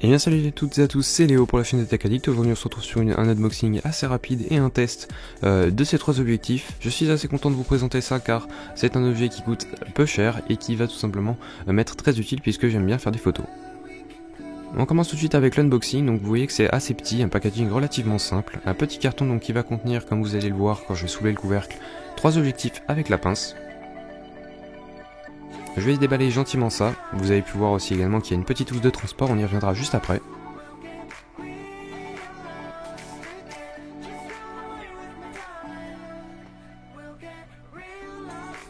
Et bien salut à toutes et à tous, c'est Léo pour la chaîne de Tech Addict. Aujourd'hui on se retrouve sur un unboxing assez rapide et un test de ces trois objectifs. Je suis assez content de vous présenter ça car c'est un objet qui coûte peu cher et qui va tout simplement m'être très utile puisque j'aime bien faire des photos. On commence tout de suite avec l'unboxing, donc vous voyez que c'est assez petit, un packaging relativement simple. Un petit carton donc qui va contenir, comme vous allez le voir quand je vais soulever le couvercle, trois objectifs avec la pince. Je vais déballer gentiment ça, vous avez pu voir aussi également qu'il y a une petite housse de transport, on y reviendra juste après.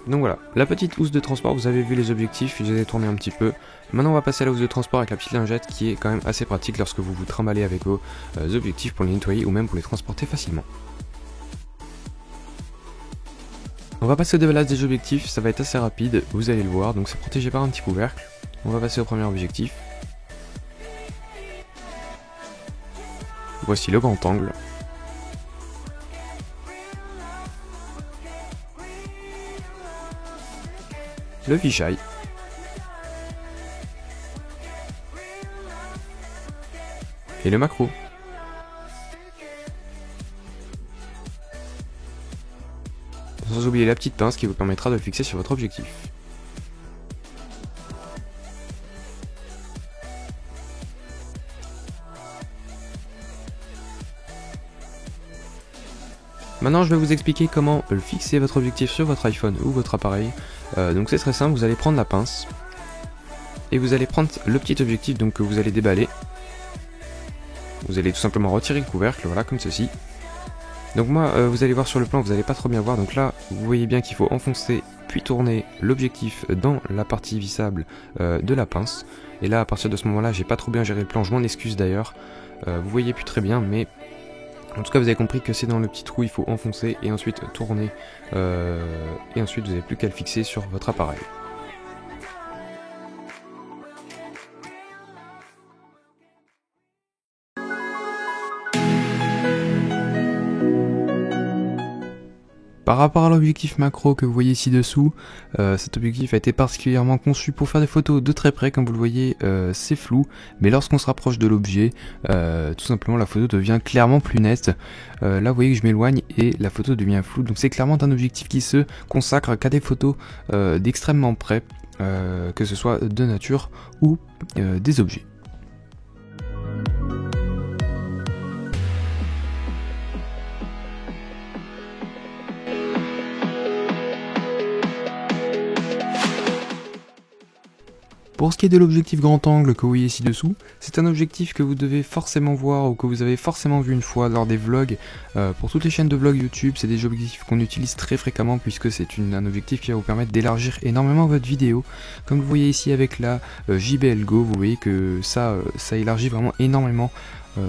Donc voilà, la petite housse de transport, vous avez vu les objectifs, je les ai tournés un petit peu. Maintenant on va passer à la housse de transport avec la petite lingette qui est quand même assez pratique lorsque vous vous trimballez avec vos objectifs pour les nettoyer ou même pour les transporter facilement. On va passer au déballage des objectifs, ça va être assez rapide, vous allez le voir, donc c'est protégé par un petit couvercle. On va passer au premier objectif. Voici le grand angle. Le fisheye. Et le macro. Sans oublier la petite pince qui vous permettra de le fixer sur votre objectif. Maintenant je vais vous expliquer comment fixer votre objectif sur votre iPhone ou votre appareil. Donc c'est très simple, vous allez prendre la pince et vous allez prendre le petit objectif donc, que vous allez déballer. Vous allez tout simplement retirer le couvercle, voilà comme ceci. Donc moi, vous allez voir sur le plan, vous n'allez pas trop bien voir, donc là, vous voyez bien qu'il faut enfoncer puis tourner l'objectif dans la partie vissable de la pince. Et là, à partir de ce moment-là, j'ai pas trop bien géré le plan, je m'en excuse d'ailleurs. Vous voyez plus très bien, mais en tout cas, vous avez compris que c'est dans le petit trou, il faut enfoncer et ensuite tourner. Et ensuite, vous n'avez plus qu'à le fixer sur votre appareil. Par rapport à l'objectif macro que vous voyez ci-dessous, cet objectif a été particulièrement conçu pour faire des photos de très près, comme vous le voyez c'est flou, mais lorsqu'on se rapproche de l'objet, tout simplement la photo devient clairement plus nette. Là vous voyez que je m'éloigne et la photo devient floue, donc c'est clairement un objectif qui se consacre qu'à des photos d'extrêmement près, que ce soit de nature ou des objets. Pour ce qui est de l'objectif grand angle que vous voyez ci-dessous, c'est un objectif que vous devez forcément voir ou que vous avez forcément vu une fois lors des vlogs. Pour toutes les chaînes de vlogs YouTube, c'est des objectifs qu'on utilise très fréquemment puisque c'est un objectif qui va vous permettre d'élargir énormément votre vidéo. Comme vous voyez ici avec la JBL Go, vous voyez que ça élargit vraiment énormément.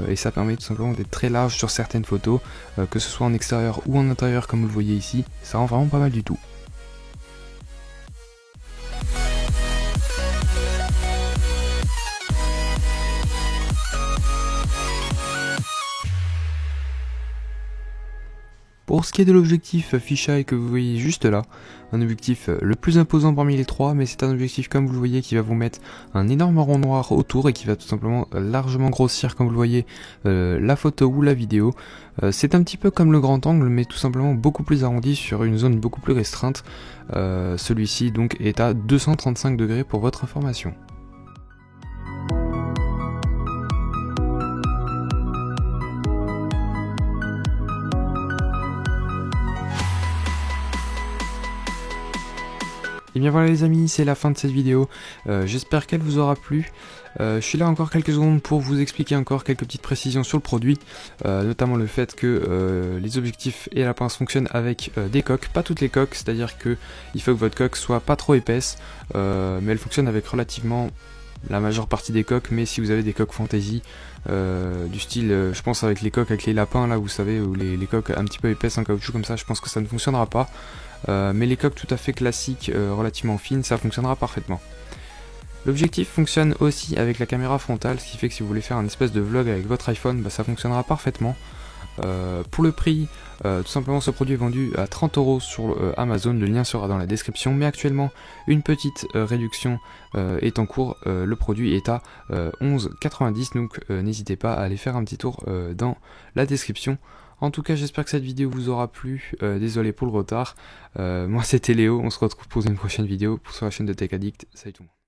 Et ça permet tout simplement d'être très large sur certaines photos, que ce soit en extérieur ou en intérieur comme vous le voyez ici. Ça rend vraiment pas mal du tout. Pour ce qui est de l'objectif fisheye que vous voyez juste là, un objectif le plus imposant parmi les trois, mais c'est un objectif comme vous le voyez qui va vous mettre un énorme rond noir autour et qui va tout simplement largement grossir comme vous le voyez la photo ou la vidéo. C'est un petit peu comme le grand angle mais tout simplement beaucoup plus arrondi sur une zone beaucoup plus restreinte. Celui-ci donc est à 235 degrés pour votre information. Et bien voilà les amis, c'est la fin de cette vidéo, j'espère qu'elle vous aura plu. Je suis là encore quelques secondes pour vous expliquer encore quelques petites précisions sur le produit, notamment le fait que les objectifs et la pince fonctionnent avec des coques, pas toutes les coques, c'est-à-dire que il faut que votre coque soit pas trop épaisse, mais elle fonctionne avec relativement la majeure partie des coques, mais si vous avez des coques fantasy, du style, je pense avec les coques avec les lapins là, vous savez, ou les coques un petit peu épaisses en caoutchouc comme ça, je pense que ça ne fonctionnera pas. Mais les coques tout à fait classiques, relativement fines, ça fonctionnera parfaitement. L'objectif fonctionne aussi avec la caméra frontale, ce qui fait que si vous voulez faire un espèce de vlog avec votre iPhone, ça fonctionnera parfaitement. Pour le prix, tout simplement ce produit est vendu à 30 € sur Amazon, le lien sera dans la description, mais actuellement une petite réduction est en cours, le produit est à 11,90 €, donc n'hésitez pas à aller faire un petit tour dans la description. En tout cas, j'espère que cette vidéo vous aura plu, désolé pour le retard, moi c'était Léo, on se retrouve pour une prochaine vidéo sur la chaîne de Tech Addict, salut tout le monde.